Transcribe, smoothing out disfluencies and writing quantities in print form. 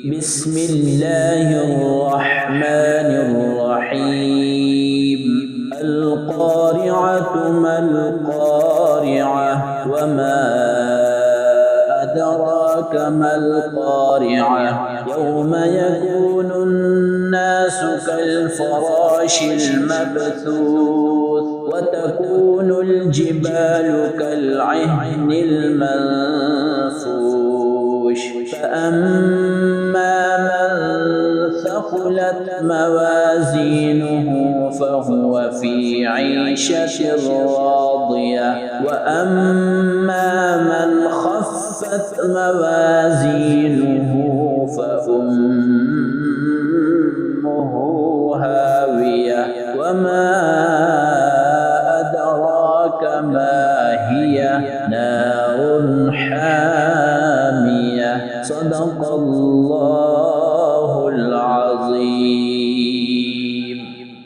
بسم الله الرحمن الرحيم. القارعة ما القارعة وما أدراك ما القارعة يوم يكون الناس كالفراش المبثوث وتكون الجبال كالعهن المنفوش فأما من ثقلت موازينه فهو في عيشة راضية وأما من خفت موازينه فأمه هاوية وما أدراك ما هي نار حامية. صدق الله